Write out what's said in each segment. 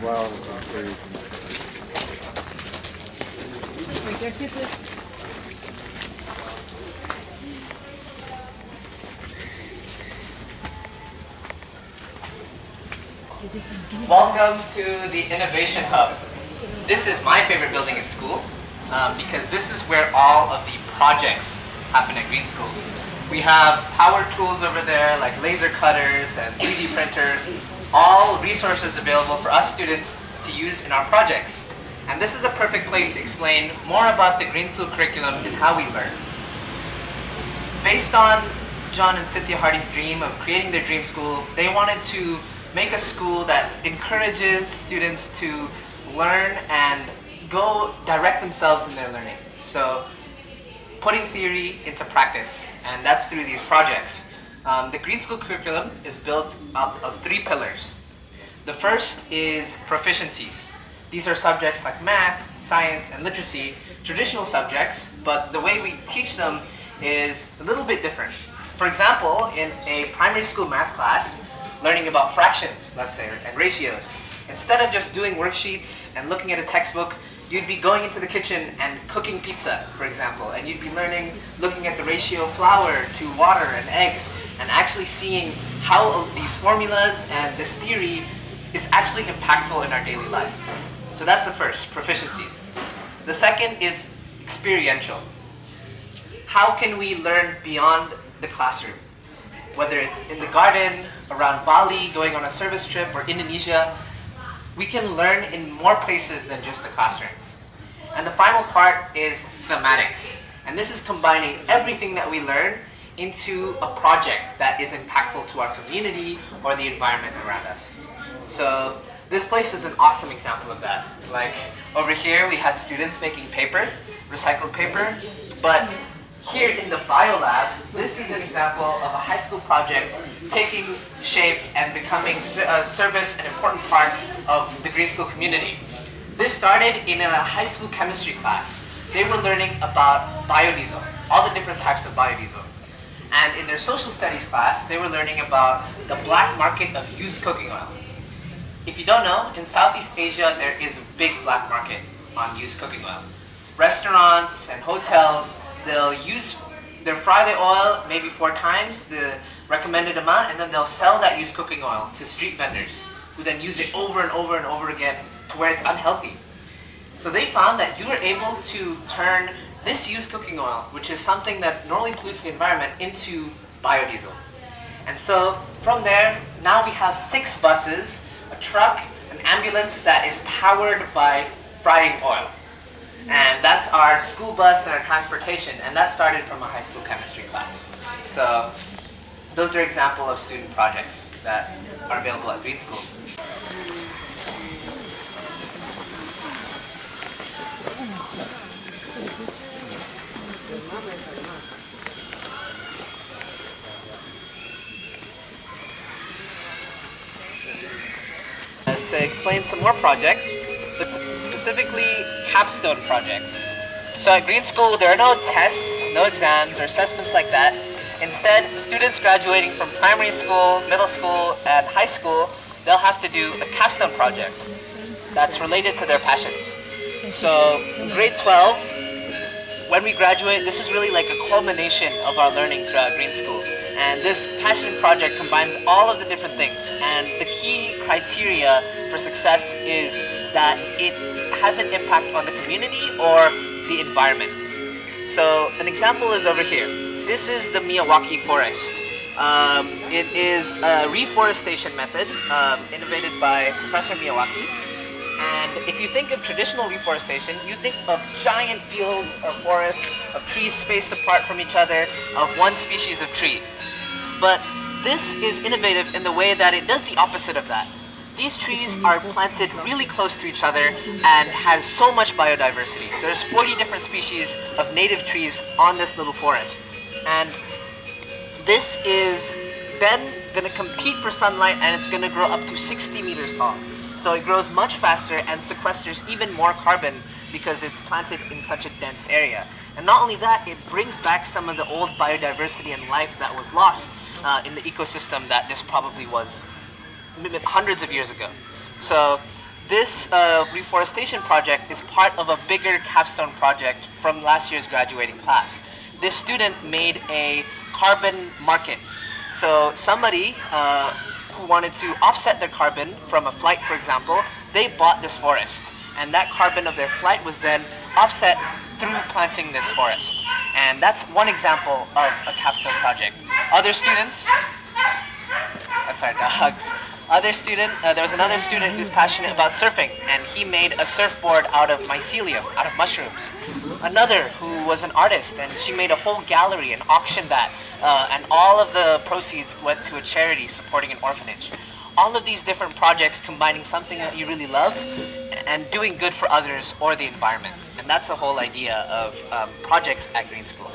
well as encouraging. Welcome to the Innovation Hub. This is my favorite building at school because this is where all of the projects happen at Green School. We have power tools over there like laser cutters and 3D printers, all resources available for us students to use in our projects. And this is the perfect place to explain more about the Green School curriculum and how we learn. Based on John and Cynthia Hardy's dream of creating their dream school, they wanted to make a school that encourages students to learn and go direct themselves in their learning. So putting theory into practice, and that's through these projects. The Green School curriculum is built up of 3 pillars. The first is proficiencies. These are subjects like math, science, and literacy, traditional subjects, but the way we teach them is a little bit different. For example, in a primary school math class, learning about fractions, let's say, and ratios, instead of just doing worksheets and looking at a textbook, you'd be going into the kitchen and cooking pizza, for example, and you'd be looking at the ratio of flour to water and eggs, and actually seeing how these formulas and this theory is actually impactful in our daily life. So that's the first, proficiencies. The second is experiential. How can we learn beyond the classroom? Whether it's in the garden, around Bali, going on a service trip, or Indonesia, we can learn in more places than just the classroom. And the final part is thematics. And this is combining everything that we learn into a project that is impactful to our community or the environment around us. So this place is an awesome example of that. Like over here, we had students making paper, recycled paper, but here in the biolab, this is an example of a high school project taking shape and becoming a service and important part of the Green School community. This started in a high school chemistry class. They were learning about biodiesel, all the different types of biodiesel. And in their social studies class, they were learning about the black market of used cooking oil. If you don't know, in Southeast Asia, there is a big black market on used cooking oil. Restaurants and hotels, they'll fry the oil maybe 4 times the recommended amount, and then they'll sell that used cooking oil to street vendors who then use it over and over and over again to where it's unhealthy. So they found that you were able to turn this used cooking oil, which is something that normally pollutes the environment, into biodiesel. And so from there, now we have 6 buses, a truck, an ambulance that is powered by frying oil. And that's our school bus and our transportation, and that started from a high school chemistry class. So those are examples of student projects that are available at Green School. To explain some more projects, but specifically Capstone projects. So at Green School, there are no tests, no exams, or assessments like that. Instead, students graduating from primary school, middle school, and high school, they'll have to do a capstone project that's related to their passions. So in grade 12, when we graduate, this is really like a culmination of our learning throughout Green School. And this passion project combines all of the different things. And the key criteria for success is that it has an impact on the community or the environment. So an example is over here. This is the Miyawaki forest. It is a reforestation method innovated by Professor Miyawaki. And if you think of traditional reforestation, you think of giant fields or forests of trees spaced apart from each other of one species of tree. But this is innovative in the way that it does the opposite of that. These trees are planted really close to each other and has so much biodiversity. There's 40 different species of native trees on this little forest. And this is then going to compete for sunlight, and it's going to grow up to 60 meters tall. So it grows much faster and sequesters even more carbon because it's planted in such a dense area. And not only that, it brings back some of the old biodiversity and life that was lost in the ecosystem that this probably was hundreds of years ago. So This reforestation project is part of a bigger capstone project from last year's graduating class. This student made a carbon market. So somebody who wanted to offset their carbon from a flight, for example, they bought this forest. And that carbon of their flight was then offset through planting this forest. And that's one example of a capstone project. Other students, that's our dogs. There was another student who's passionate about surfing, and he made a surfboard out of mycelium, out of mushrooms. Another who was an artist, and she made a whole gallery and auctioned that, and all of the proceeds went to a charity supporting an orphanage. All of these different projects combining something that you really love and doing good for others or the environment. And that's the whole idea of projects at Green School.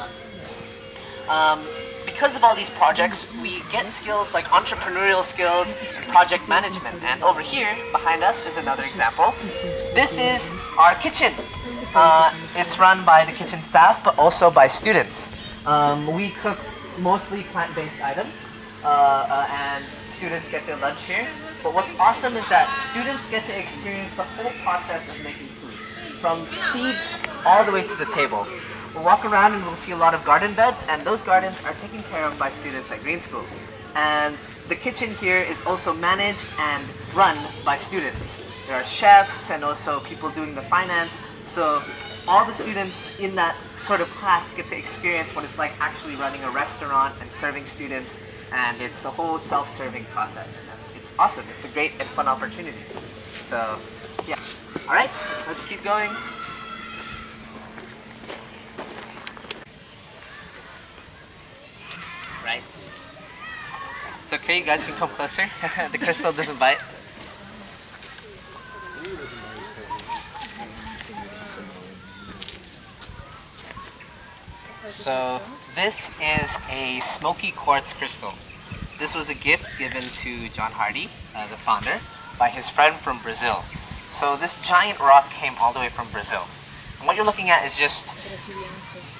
Because of all these projects, we get skills like entrepreneurial skills, project management. And over here, behind us, is another example. This is our kitchen. It's run by the kitchen staff, but also by students. We cook mostly plant-based items, and students get their lunch here. But what's awesome is that students get to experience the whole process of making food, from seeds all the way to the table. We'll walk around and we'll see a lot of garden beds, and those gardens are taken care of by students at Green School. And the kitchen here is also managed and run by students. There are chefs and also people doing the finance. So all the students in that sort of class get to experience what it's like actually running a restaurant and serving students, and it's a whole self-serving process. And it's awesome. It's a great and fun opportunity. So yeah. All right, let's keep going. Right. It's okay, you guys can come closer. The crystal doesn't bite. So this is a smoky quartz crystal. This was a gift given to John Hardy, the founder, by his friend from Brazil. So this giant rock came all the way from Brazil. And what you're looking at is just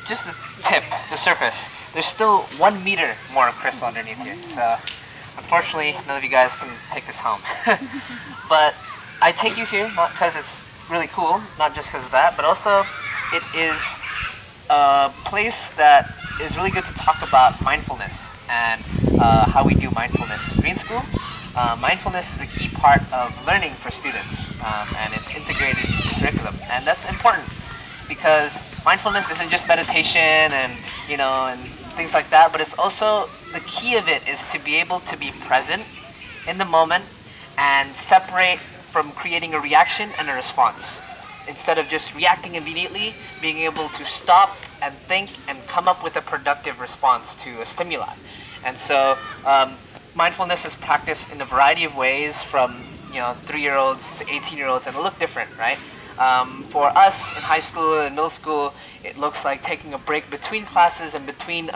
the tip, the surface. There's still 1 meter more crystal underneath here. So unfortunately, none of you guys can take this home. But I take you here not because it's really cool, not just because of that, but also it is a place that is really good to talk about mindfulness and how we do mindfulness in Green School. Mindfulness is a key part of learning for students, and it's integrated into the curriculum. And that's important because mindfulness isn't just meditation and things like that, but it's also, the key of it is to be able to be present in the moment and separate from creating a reaction and a response. Instead of just reacting immediately, being able to stop and think and come up with a productive response to a stimuli. And so mindfulness is practiced in a variety of ways, from 3-year-olds to 18-year-olds, and it'll look different, right? For us in high school and middle school, it looks like taking a break between classes and between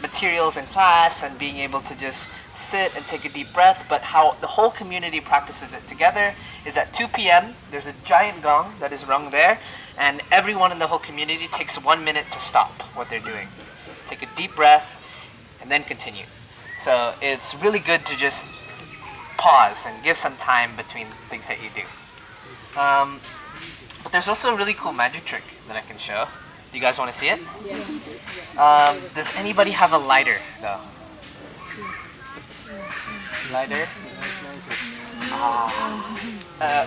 materials in class and being able to just sit and take a deep breath. But how the whole community practices it together is at 2 p.m. there's a giant gong that is rung there, and everyone in the whole community takes 1 minute to stop what they're doing. Take a deep breath and then continue. So it's really good to just pause and give some time between things that you do. But there's also a really cool magic trick that I can show. Do you guys want to see it? Yes. Does anybody have a lighter, though? Lighter?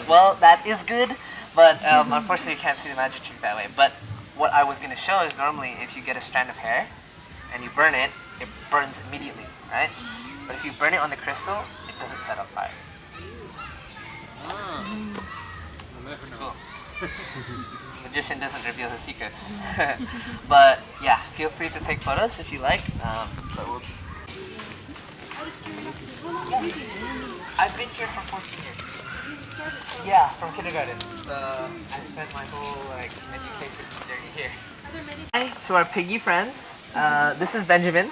Well, that is good, but unfortunately you can't see the magic trick that way. But what I was going to show is, normally if you get a strand of hair and you burn it, it burns immediately, right? But if you burn it on the crystal, it doesn't set on fire. That's cool. Magician doesn't reveal his secrets. But yeah, feel free to take photos if you like. But we'll... I've been here for 14 years. Yeah, from kindergarten. So I spent my whole education journey here. Hi to our piggy friends. This is Benjamin,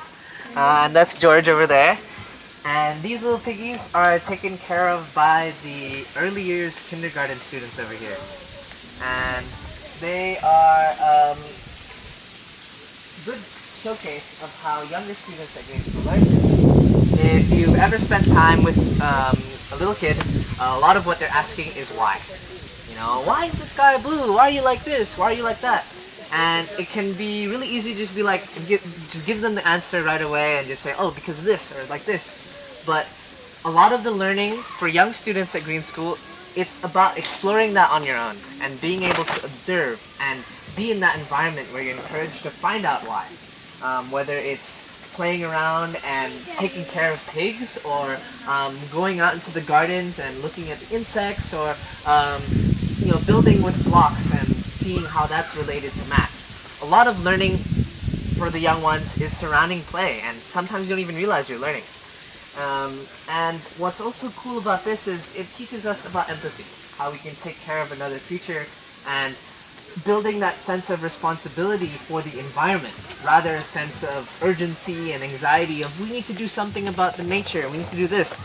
and that's George over there. And these little piggies are taken care of by the early years kindergarten students over here. And they are a good showcase of how younger students at Green School learn. If you've ever spent time with a little kid, a lot of what they're asking is why. You know, why is the sky blue? Why are you like this? Why are you like that? And it can be really easy to just be like, just give them the answer right away and just say, oh, because of this or like this. But a lot of the learning for young students at Green School, it's about exploring that on your own and being able to observe and be in that environment where you're encouraged to find out why. Whether it's playing around and taking care of pigs, or going out into the gardens and looking at the insects, or you know, building with blocks and seeing how that's related to math. A lot of learning for the young ones is surrounding play, and sometimes you don't even realize you're learning. And what's also cool about this is it teaches us about empathy, how we can take care of another creature, and building that sense of responsibility for the environment, rather a sense of urgency and anxiety of we need to do something about the nature, we need to do this.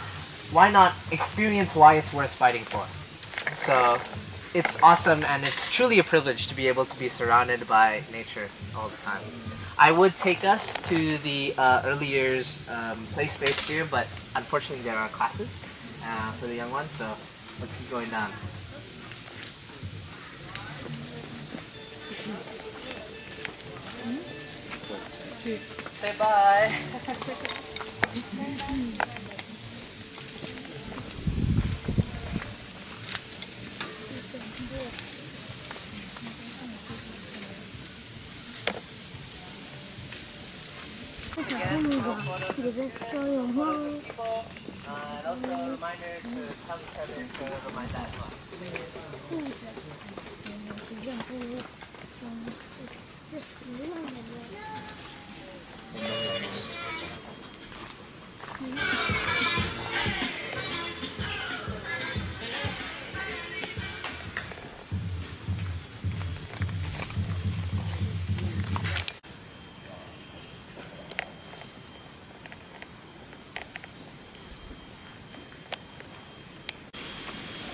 Why not experience why it's worth fighting for? So it's awesome, and it's truly a privilege to be able to be surrounded by nature all the time. I would take us to the early years play space here, but unfortunately there are classes for the young ones, so let's keep going down. Say bye. And also a reminder to tell each other to remind that as well.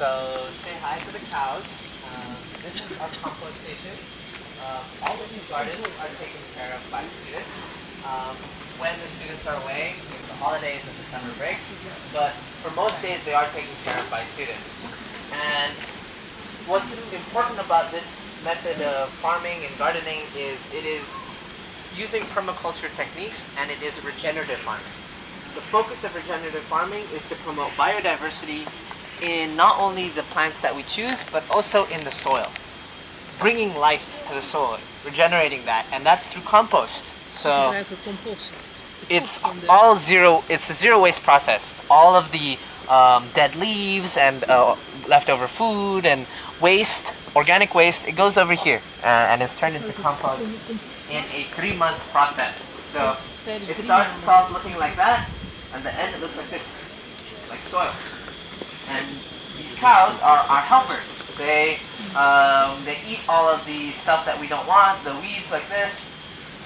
So say hi to the cows. This is our compost station. All of these gardens are taken care of by students. When the students are away, the holidays and the summer break, but for most days they are taken care of by students. And what's important about this method of farming and gardening is it is using permaculture techniques, and it is regenerative farming. The focus of regenerative farming is to promote biodiversity in not only the plants that we choose, but also in the soil. Bringing life to the soil, regenerating that, and that's through compost. So it's all zero, it's a zero waste process. All of the dead leaves and leftover food and waste, organic waste, it goes over here and is turned into compost in a 3-month process. So it starts off looking like that, and the end it looks like this, like soil. And these cows are our helpers. They eat all of the stuff that we don't want, the weeds like this,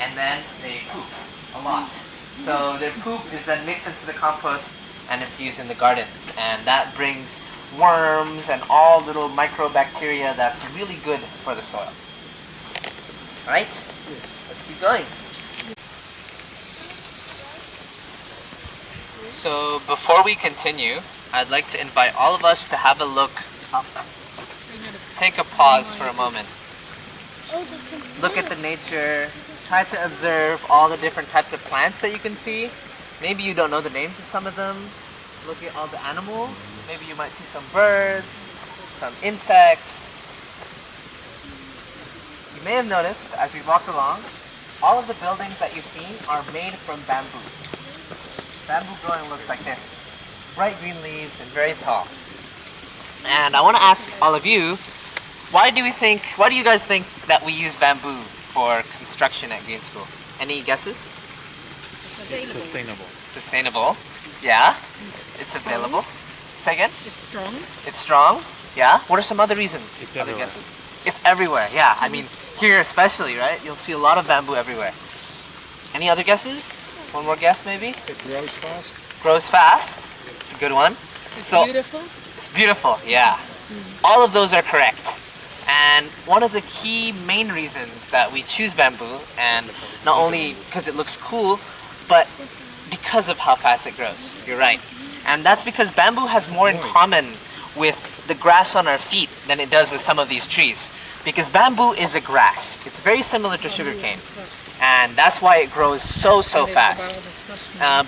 and then they poop a lot. So their poop is then mixed into the compost, and it's used in the gardens. And that brings worms and all little microbacteria that's really good for the soil. Alright? Yes. Let's keep going. So before we continue, I'd like to invite all of us to have a look up. Take a pause for a moment. Look at the nature. Try to observe all the different types of plants that you can see. Maybe you don't know the names of some of them. Look at all the animals. Maybe you might see some birds, some insects. You may have noticed as we walked along, all of the buildings that you've seen are made from bamboo. Bamboo growing looks like this. Bright green leaves and very tall. And I want to ask all of you, why do you guys think that we use bamboo for construction at Green School? Any guesses? It's sustainable. Sustainable. Yeah. It's available. Say again? It's strong. It's strong. Yeah. What are some other reasons? It's other everywhere. guesses? It's everywhere. Yeah. I mean, here especially, right? You'll see a lot of bamboo everywhere. Any other guesses? One more guess, maybe? It grows fast. Grows fast. It's a good one. It's So- beautiful. It's beautiful. Yeah. All of those are correct. And one of the key main reasons that we choose bamboo, and not only because it looks cool, but because of how fast it grows. You're right. And that's because bamboo has more in common with the grass on our feet than it does with some of these trees. Because bamboo is a grass. It's very similar to sugarcane. And that's why it grows so fast.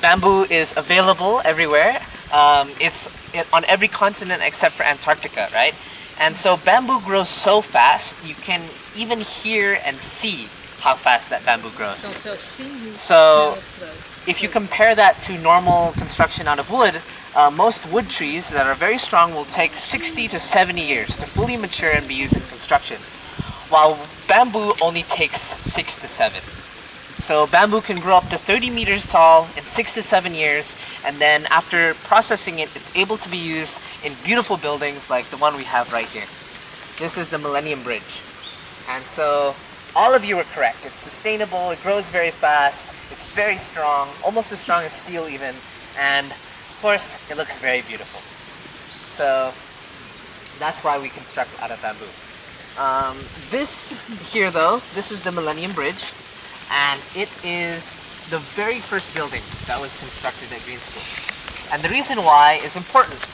Bamboo is available everywhere. It's on every continent except for Antarctica, right? And so bamboo grows so fast, you can even hear and see how fast that bamboo grows. So if you compare that to normal construction out of wood, most wood trees that are very strong will take 60 to 70 years to fully mature and be used in construction, while bamboo only takes 6 to 7. So bamboo can grow up to 30 meters tall in 6 to 7 years, and then after processing it, it's able to be used in beautiful buildings like the one we have right here. This is the Millennium Bridge. And so all of you are correct. It's sustainable, it grows very fast, it's very strong, almost as strong as steel even, and of course, it looks very beautiful. So that's why we construct out of bamboo. This here though, this is the Millennium Bridge, and it is the very first building that was constructed at Green School. And the reason why is important.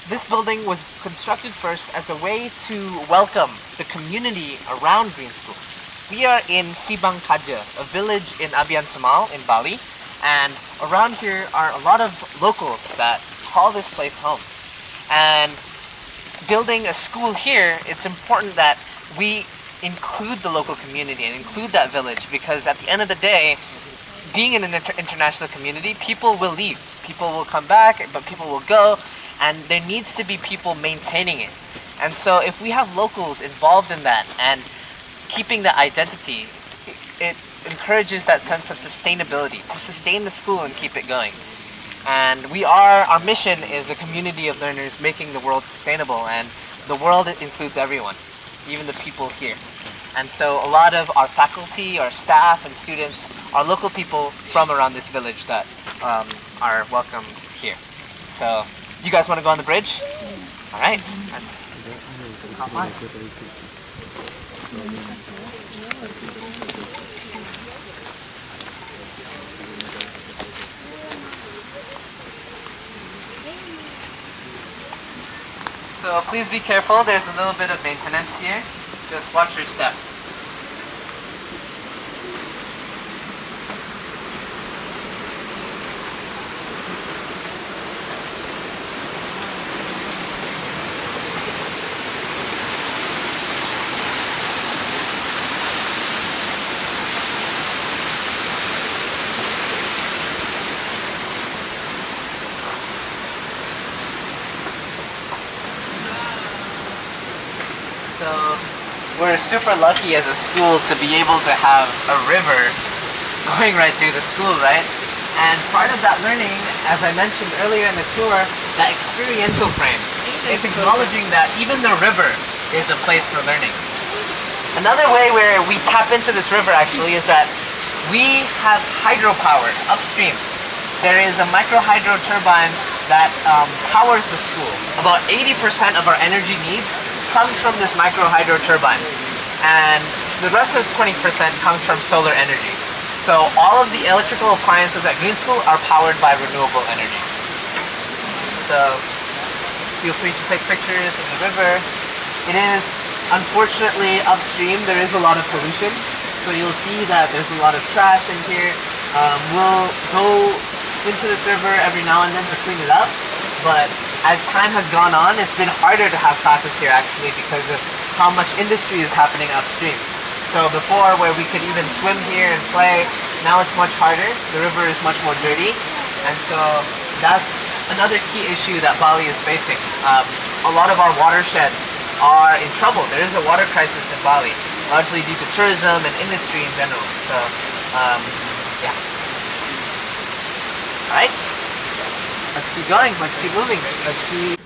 This building was constructed first as a way to welcome the community around Green School. We are in Sibang Kaja, a village in Abian Samal in Bali, and around here are a lot of locals that call this place home. And building a school here, it's important that we include the local community and include that village, because at the end of the day, being in an international community, people will leave. People will come back, but people will go, and there needs to be people maintaining it. And so if we have locals involved in that and keeping the identity, it encourages that sense of sustainability, to sustain the school and keep it going. And our mission is a community of learners making the world sustainable, and the world includes everyone, even the people here. And so a lot of our faculty, our staff and students are local people from around this village that are welcome here. So, do you guys want to go on the bridge? All right, let's hop on. So please be careful, there's a little bit of maintenance here. Just watch your step. So we're super lucky as a school to be able to have a river going right through the school, right? And part of that learning, as I mentioned earlier in the tour, that experiential frame, it's acknowledging that even the river is a place for learning. Another way where we tap into this river actually is that we have hydropower upstream. There is a micro hydro turbine that powers the school. About 80% of our energy needs comes from this micro hydro turbine, and the rest of 20% comes from solar energy. So all of the electrical appliances at Green School are powered by renewable energy. So feel free to take pictures in the river. It is unfortunately upstream, there is a lot of pollution, so you'll see that there's a lot of trash in here. We'll go into this river every now and then to clean it up, but as time has gone on, it's been harder to have classes here actually because of how much industry is happening upstream. So before, where we could even swim here and play, now it's much harder. The river is much more dirty, and so that's another key issue that Bali is facing. A lot of our watersheds are in trouble. There is a water crisis in Bali, largely due to tourism and industry in general. So, yeah. All right. Let's keep going, let's keep moving. Let's see.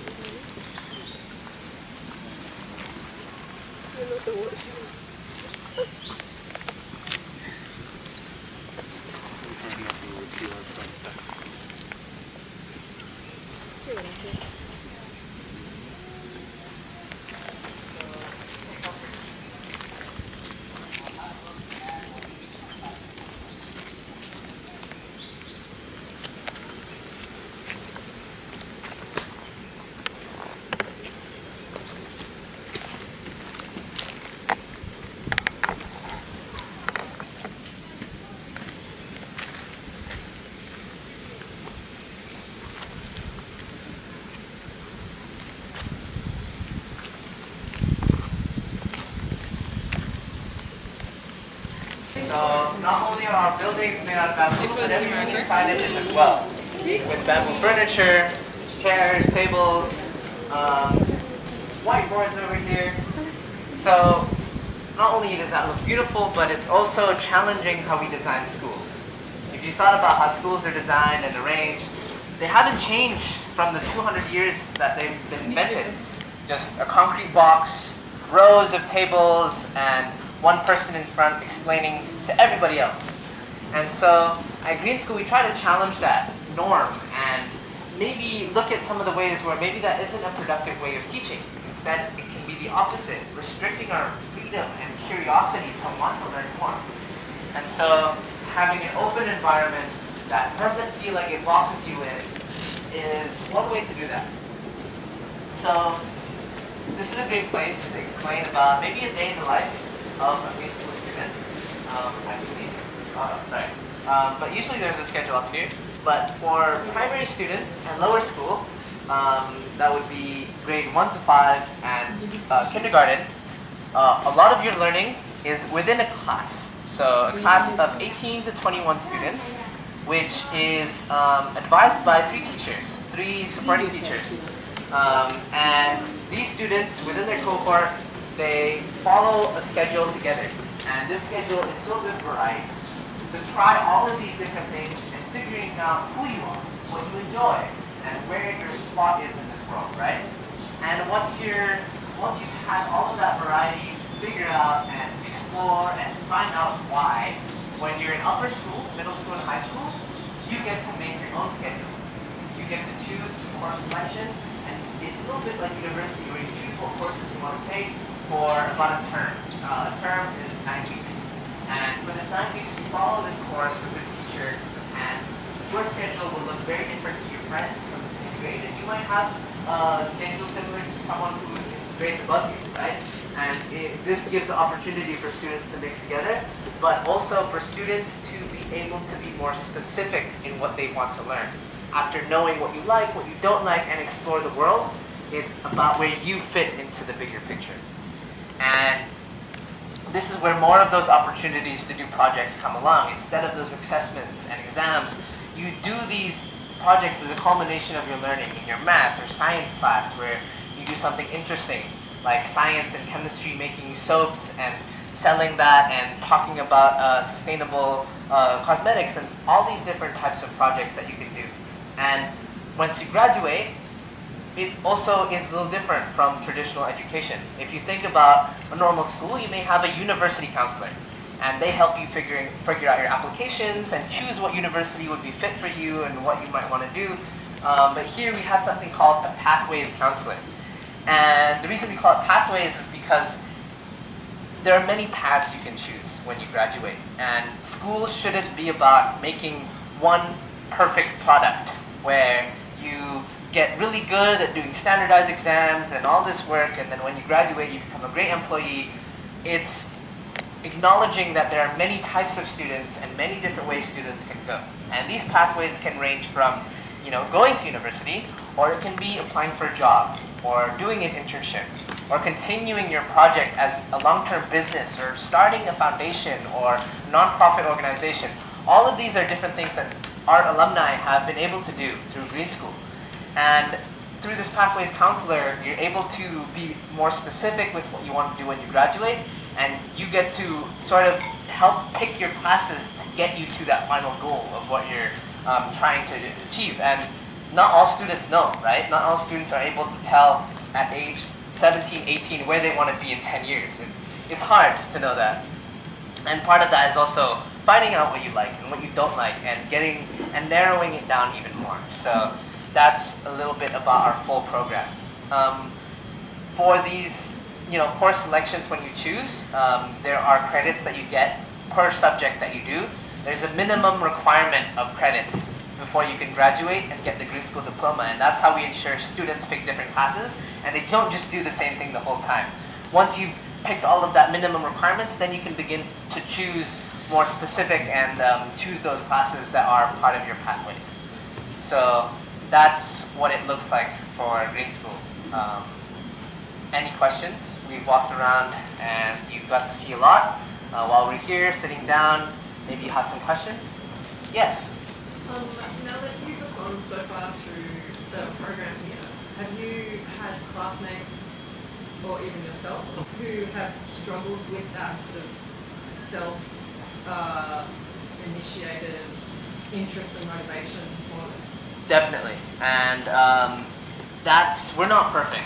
our buildings made out of bamboo, but everything inside it is as well. With bamboo furniture, chairs, tables, whiteboards over here. So not only does that look beautiful, but it's also challenging how we design schools. If you thought about how schools are designed and arranged, they haven't changed from the 200 years that they've been invented. Just a concrete box, rows of tables, and one person in front explaining to everybody else. And so at Green School, we try to challenge that norm and maybe look at some of the ways where maybe that isn't a productive way of teaching. Instead, it can be the opposite, restricting our freedom and curiosity to want to learn more. And so having an open environment that doesn't feel like it boxes you in is one way to do that. So this is a great place to explain about maybe a day in the life of a Green School student. I believe. But usually there's a schedule up here. But for primary students and lower school, that would be grade 1 to 5 and kindergarten, a lot of your learning is within a class. So a class of 18 to 21 students, which is advised by 3 supporting teachers. And these students within their cohort, they follow a schedule together. And this schedule is filled with variety. To try all of these different things and figuring out who you are, what you enjoy, and where your spot is in this world, right? And once you've had all of that variety, figure out and explore and find out why, when you're in upper school, middle school, and high school, you get to make your own schedule. You get to choose the course selection, and it's a little bit like university where you choose what courses you want to take for about a term. A term is 9 weeks. And for this 9 weeks, you follow this course with this teacher, and your schedule will look very different to your friends from the same grade, and you might have a schedule similar to someone who is grades above you, right? And this gives the opportunity for students to mix together, but also for students to be able to be more specific in what they want to learn. After knowing what you like, what you don't like, and explore the world, it's about where you fit into the bigger picture. And this is where more of those opportunities to do projects come along. Instead of those assessments and exams, you do these projects as a culmination of your learning in your math or science class, where you do something interesting, like science and chemistry, making soaps and selling that, and talking about sustainable cosmetics, and all these different types of projects that you can do. And once you graduate, it also is a little different from traditional education. If you think about a normal school, you may have a university counselor, and they help you figure out your applications and choose what university would be fit for you and what you might want to do. But here we have something called a pathways counselor. And the reason we call it pathways is because there are many paths you can choose when you graduate. And school shouldn't be about making one perfect product where you get really good at doing standardized exams and all this work, and then when you graduate you become a great employee. It's acknowledging that there are many types of students and many different ways students can go. And these pathways can range from, going to university, or it can be applying for a job, or doing an internship, or continuing your project as a long-term business, or starting a foundation or nonprofit organization. All of these are different things that our alumni have been able to do through Green School. And through this Pathways Counselor, you're able to be more specific with what you want to do when you graduate, and you get to sort of help pick your classes to get you to that final goal of what you're trying to achieve. And not all students know, right? Not all students are able to tell at age 17, 18 where they want to be in 10 years. It's hard to know that. And part of that is also finding out what you like and what you don't like, and narrowing it down even more. So that's a little bit about our full program. For these, course selections when you choose, there are credits that you get per subject that you do. There's a minimum requirement of credits before you can graduate and get the Green School diploma, and that's how we ensure students pick different classes, and they don't just do the same thing the whole time. Once you've picked all of that minimum requirements, then you can begin to choose more specific and choose those classes that are part of your pathways. So that's what it looks like for Green School. Any questions? We've walked around and you've got to see a lot. While we're here sitting down, maybe you have some questions. Yes? Now that you've gone so far through the program here, have you had classmates or even yourself who have struggled with that sort of self-initiated interest and motivation for it? Definitely. And we're not perfect.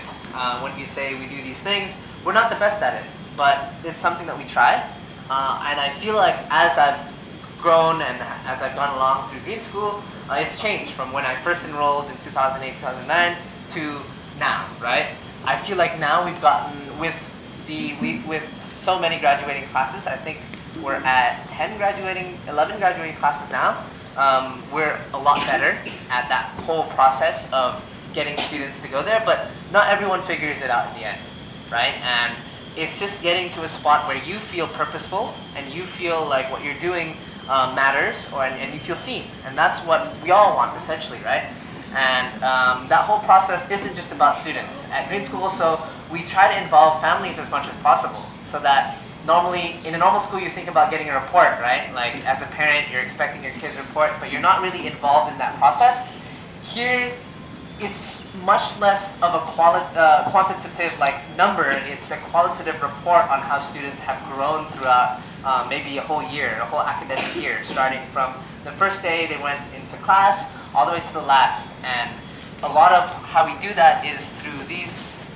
When we say we do these things, we're not the best at it, but it's something that we try. And I feel like as I've grown and as I've gone along through Green School, it's changed from when I first enrolled in 2008, 2009 to now, right? I feel like now we've gotten, with so many graduating classes, I think we're at 11 graduating classes now. We're a lot better at that whole process of getting students to go there, but not everyone figures it out in the end, right? And it's just getting to a spot where you feel purposeful and you feel like what you're doing matters, and you feel seen. And that's what we all want, essentially, right? And that whole process isn't just about students. At Green School also, we try to involve families as much as possible, so that normally, in a normal school, you think about getting a report, right? Like, as a parent, you're expecting your kid's report, but you're not really involved in that process. Here, it's much less of a quantitative number. It's a qualitative report on how students have grown throughout maybe a whole year, a whole academic year, starting from the first day they went into class all the way to the last. And a lot of how we do that is through these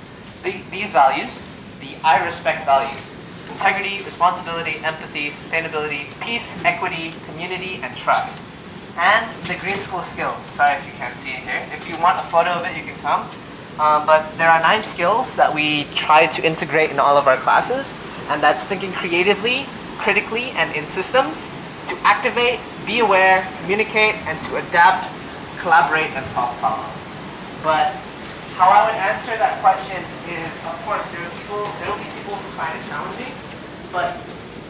values, the I respect values: integrity, responsibility, empathy, sustainability, peace, equity, community, and trust. And the Green School skills. Sorry if you can't see it here. If you want a photo of it, you can come. But there are 9 skills that we try to integrate in all of our classes, and that's thinking creatively, critically, and in systems, to activate, be aware, communicate, and to adapt, collaborate, and solve problems. But how I would answer that question is, of course, there will be people who find it challenging, but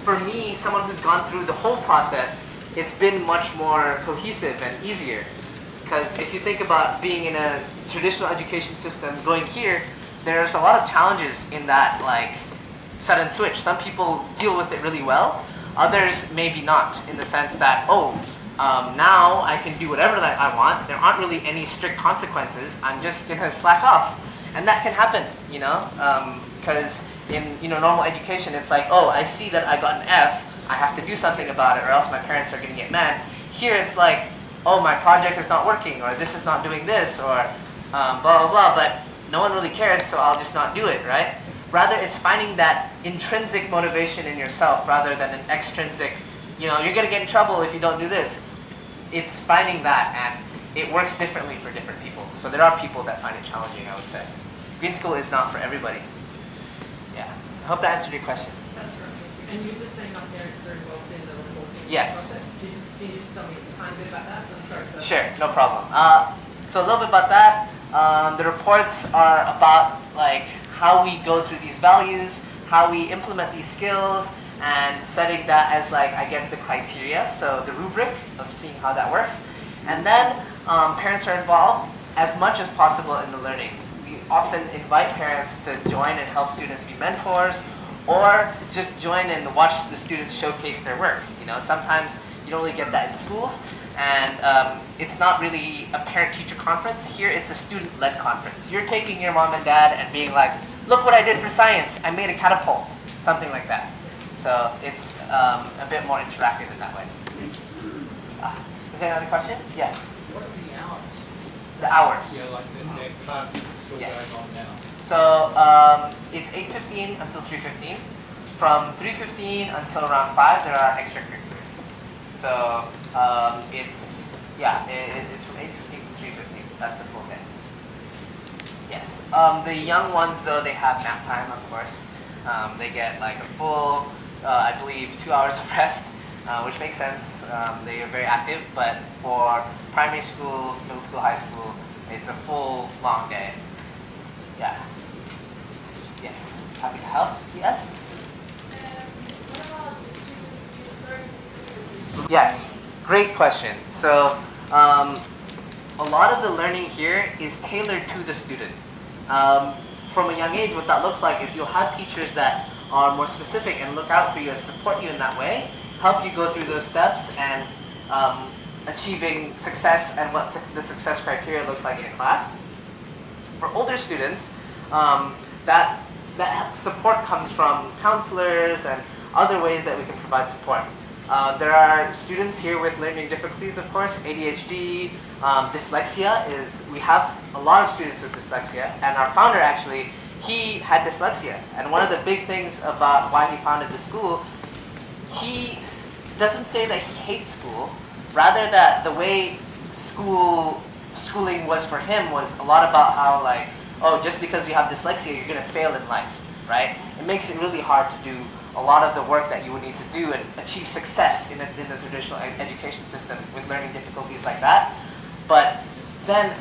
for me, someone who's gone through the whole process, it's been much more cohesive and easier. Because if you think about being in a traditional education system, going here, there's a lot of challenges in that sudden switch. Some people deal with it really well, others maybe not, in the sense that, now I can do whatever that I want. There aren't really any strict consequences. I'm just gonna slack off. And that can happen, because in normal education, it's like, I see that I got an F, I have to do something about it or else my parents are going to get mad. Here it's like, my project is not working, or this is not doing this, or blah, blah, blah, but no one really cares, so I'll just not do it, right? Rather, it's finding that intrinsic motivation in yourself rather than an extrinsic, you're going to get in trouble if you don't do this. It's finding that, and it works differently for different people. So there are people that find it challenging, I would say. Green School is not for everybody. Yeah. I hope that answered your question. That's right. And you were just saying our parents are involved in the reporting Yes. process. Can you just tell me a tiny bit about that? I'm sorry to... Sure, no problem. So a little bit about that. The reports are about how we go through these values, how we implement these skills, and setting that as the criteria, so the rubric of seeing how that works. And then parents are involved as much as possible in the learning. We often invite parents to join and help students be mentors, or just join and watch the students showcase their work. Sometimes you don't really get that in schools, and it's not really a parent-teacher conference. Here it's a student-led conference. You're taking your mom and dad and being like, look what I did for science, I made a catapult, something like that. So it's a bit more interactive in that way. Is there another question? Yes. What are the hours? The hours. Yeah, the classes are still Yes. going on now. So it's 8:15 until 3:15. From 3:15 until around 5, there are extracurriculars. So it's from 8:15 to 3:15. That's the full day. Yes. The young ones, though, they have nap time, of course. They get a full, I believe, 2 hours of rest, which makes sense. They are very active, but for primary school, middle school, high school, it's a full, long day. Yeah. Yes. Happy to help. Yes? Yes. Great question. So, a lot of the learning here is tailored to the student. From a young age, what that looks like is you'll have teachers that are more specific and look out for you and support you in that way. help you go through those steps and achieving success and what the success criteria looks like in a class. For older students, that support comes from counselors and other ways that we can provide support. There are students here with learning difficulties, of course, ADHD, dyslexia we have a lot of students with dyslexia, and our founder actually, he had dyslexia. And one of the big things about why he founded the school, he doesn't say that he hates school, rather that the way schooling was for him was a lot about how like, oh, just because you have dyslexia, you're gonna fail in life, right? It makes it really hard to do a lot of the work that you would need to do and achieve success in the traditional education system with learning difficulties like that. But then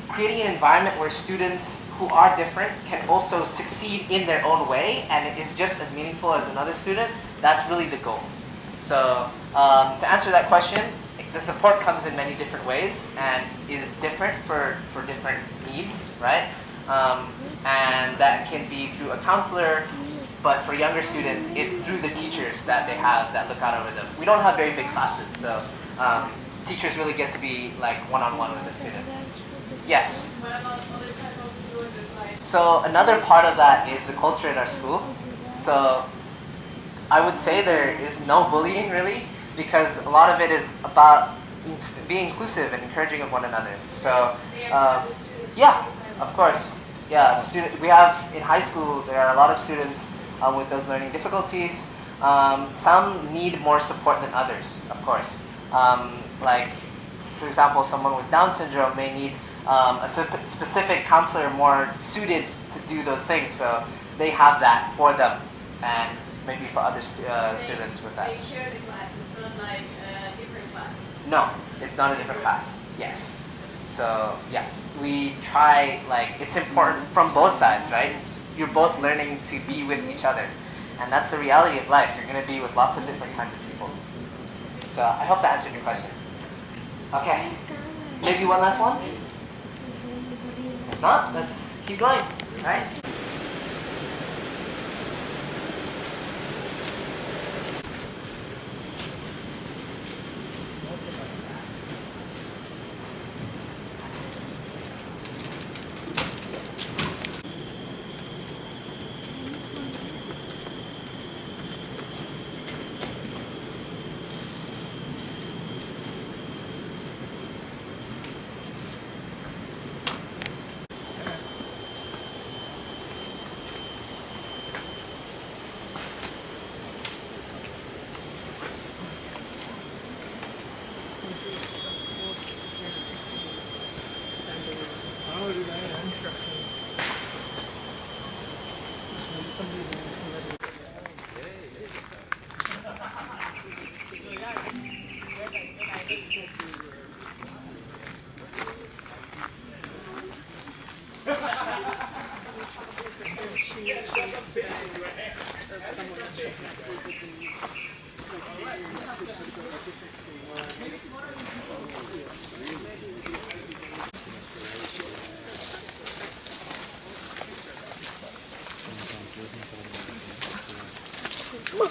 creating an environment where students who are different can also succeed in their own way and it is just as meaningful as another student, that's really the goal. So to answer that question, the support comes in many different ways and is different for different needs, right? And that can be through a counselor, but for younger students, it's through the teachers that they have that look out over them. We don't have very big classes, so teachers really get to be like one-on-one with the students. Yes? So another part of that is the culture in our school. So I would say there is no bullying really, because a lot of it is about being inclusive and encouraging of one another. So yeah, of course. Yeah, students. We have in high school, there are a lot of students with those learning difficulties. Some need more support than others, of course. Like, for example, someone with Down syndrome may need a specific counselor more suited to do those things, so they have that for them, and maybe for other students with that. They share the class, it's not like a different class. No, it's not a different class, yes. So, yeah, we try, like, it's important from both sides, right? You're both learning to be with each other. And that's the reality of life. You're going to be with lots of different kinds of people. So I hope that answered your question. Okay. Maybe one last one? If not, let's keep going, right?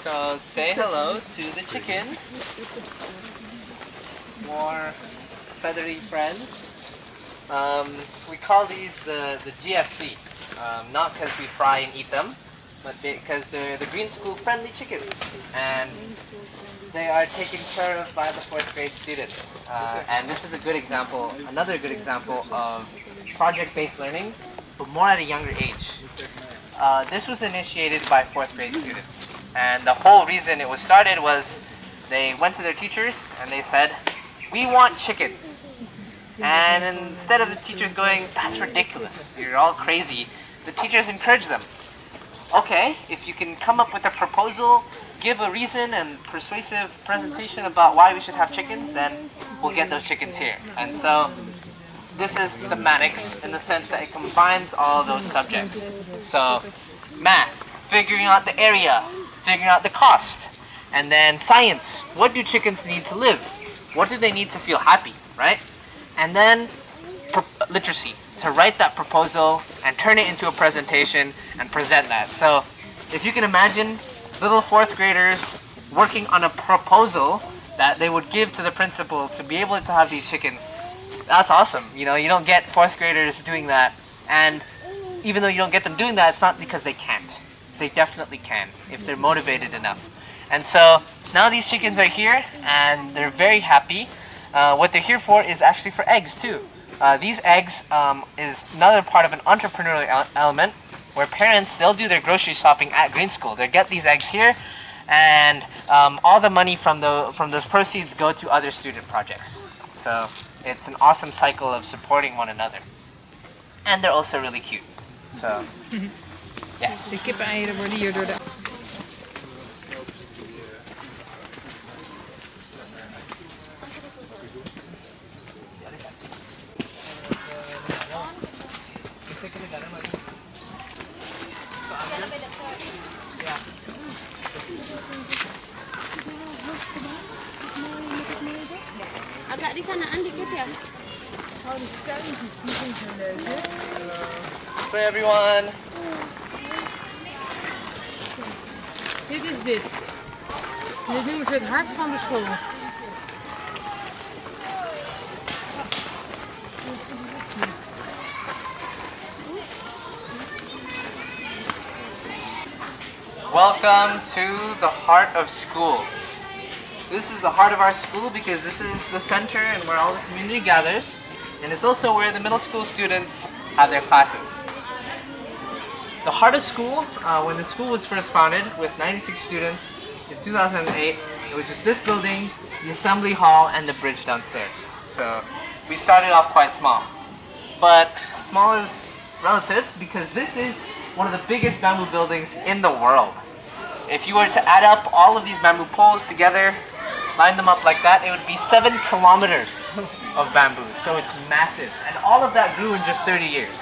So say hello to the chickens. More feathery friends. We call these the GFC, not because we fry and eat them, but because they're the Green School friendly chickens, and they are taken care of by the 4th grade students. And this is a good example, another good example of project-based learning, but more at a younger age. This was initiated by 4th grade students. And the whole reason it was started was they went to their teachers and they said, "We want chickens." And instead of the teachers going, "That's ridiculous, you're all crazy," the teachers encouraged them. Okay, if you can come up with a proposal, give a reason and persuasive presentation about why we should have chickens, then we'll get those chickens here. And so this is thematics in the sense that it combines all those subjects. So math, figuring out the area, figuring out the cost, and then science. What do chickens need to live? What do they need to feel happy, right? And then literacy, to write that proposal and turn it into a presentation and present that. So if you can imagine little 4th graders working on a proposal that they would give to the principal to be able to have these chickens. That's awesome. You know, you don't get fourth graders doing that. And even though you don't get them doing that, it's not because they can't. They definitely can if they're motivated enough. And so now these chickens are here and they're very happy. What they're here for is actually for eggs too. These eggs is another part of an entrepreneurial element where parents, they'll do their grocery shopping at Green School. They get these eggs here, and all the money from those proceeds go to other student projects. So it's an awesome cycle of supporting one another. And they're also really cute. So, yes. De kippeneieren worden hier door de... Agak di sanaan dikit ya. Hi everyone. Dit is dit. Dit noemen ze het hart van de school. Welcome to the heart of school. This is the heart of our school because this is the center and where all the community gathers, and it's also where the middle school students have their classes. The heart of school, when the school was first founded with 96 students in 2008, it was just this building, the assembly hall, and the bridge downstairs. So we started off quite small. But small is relative because this is one of the biggest bamboo buildings in the world. If you were to add up all of these bamboo poles together, line them up like that, it would be 7 kilometers of bamboo. So it's massive. And all of that grew in just 30 years.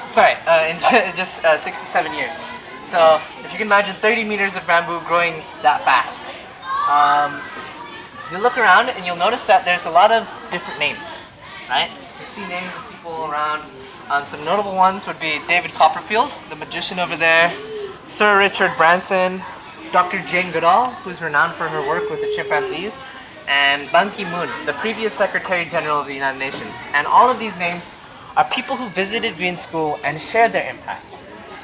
Sorry, in just 67 years. So if you can imagine 30 meters of bamboo growing that fast. You look around and you'll notice that there's a lot of different names, right? You see names of people around. Some notable ones would be David Copperfield, the magician over there, Sir Richard Branson, Dr. Jane Goodall, who's renowned for her work with the chimpanzees, and Ban Ki-moon, the previous Secretary General of the United Nations. And all of these names are people who visited Green School and shared their impact,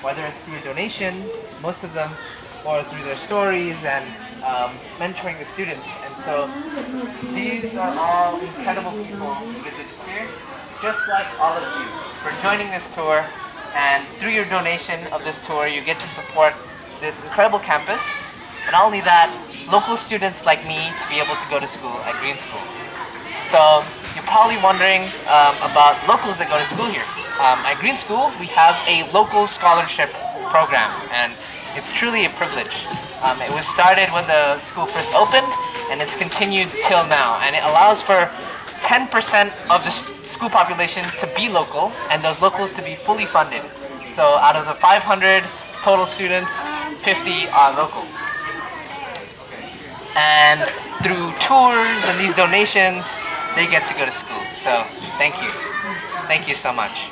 whether it's through a donation, most of them, or through their stories and mentoring the students. And so these are all incredible people who visited here, just like all of you, for joining this tour. And through your donation of this tour, you get to support this incredible campus. And not only that, local students like me to be able to go to school at Green School. So you're probably wondering about locals that go to school here. At Green School, we have a local scholarship program, and it's truly a privilege. It was started when the school first opened, and it's continued till now. And it allows for 10% of the school population to be local, and those locals to be fully funded. So out of the 500 total students, 50 are local. And through tours and these donations, they get to go to school. So thank you. Thank you so much.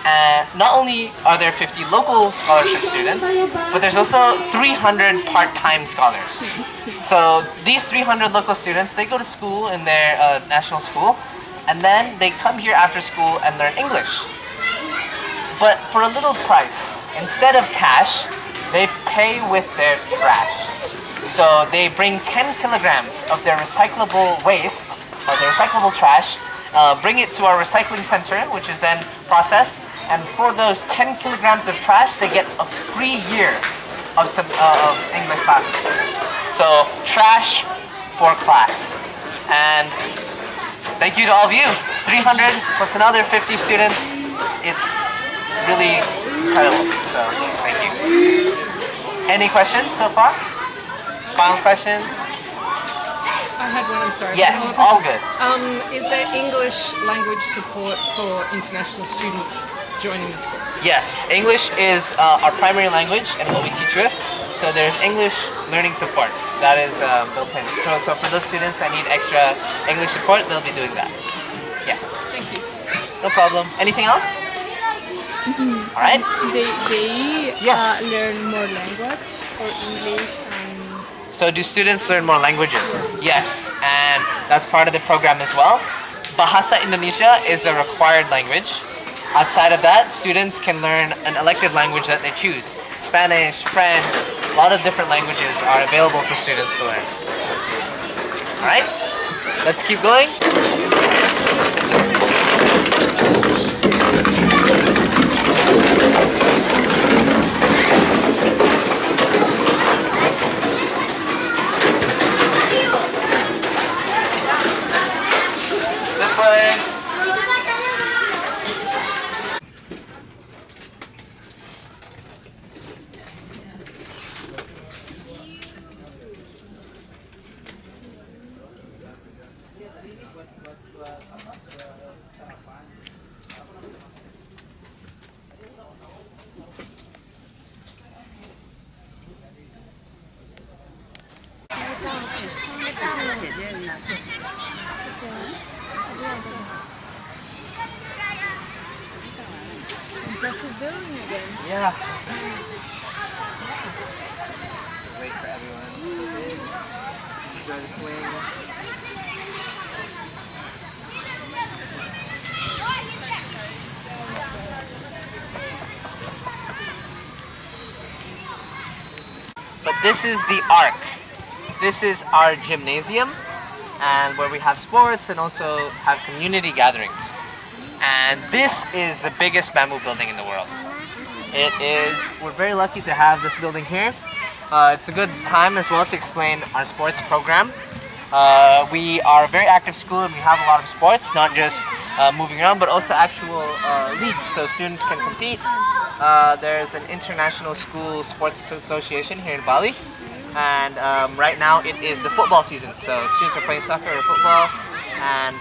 And not only are there 50 local scholarship students, but there's also 300 part-time scholars. So these 300 local students, they go to school in their national school, and then they come here after school and learn English. But for a little price, instead of cash, they pay with their trash. So they bring 10 kilograms of their recyclable waste, or their recyclable trash, bring it to our recycling center, which is then processed. And for those 10 kilograms of trash, they get a free year of English classes. So trash for class. And thank you to all of you. 300 plus another 50 students. It's really incredible. So thank you. Any questions so far? Final questions? I had one, I'm sorry. Yes, all good. Is there English language support for international students joining the school? Yes, English is our primary language and what we teach with. So there's English learning support that is built in. So for those students that need extra English support, they'll be doing that. Yeah. Thank you. No problem. Anything else? All right. They Yes. learn more language for English and So do students learn more languages? Yes, and that's part of the program as well. Bahasa Indonesia is a required language. Outside of that, students can learn an elective language that they choose. Spanish, French, a lot of different languages are available for students to learn. Alright, let's keep going. This way. Impressive building again. Yeah. Wait for everyone. Enjoy the swing. But this is the Arc. This is our gymnasium, and where we have sports and also have community gatherings. And this is the biggest bamboo building in the world. We're very lucky to have this building here. It's a good time as well to explain our sports program. We are a very active school and we have a lot of sports, not just moving around, but also actual leagues, so students can compete. There's an international school sports association here in Bali, and right now it is the football season, so students are playing soccer or football, and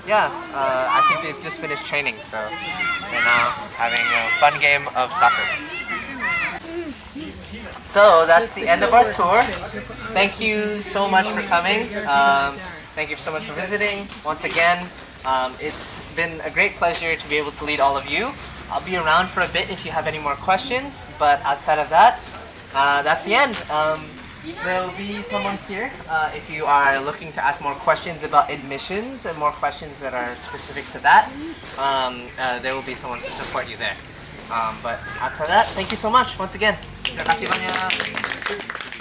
I think they've just finished training, so they're now having a fun game of soccer. So that's the end of our tour. Thank you so much for coming. Thank you so much for visiting. Once again, it's been a great pleasure to be able to lead all of you. I'll be around for a bit if you have any more questions, but outside of that, that's the end. There will be someone here if you are looking to ask more questions about admissions and more questions that are specific to that. There will be someone to support you there. But outside of that, thank you so much once again. Terima kasih banyak.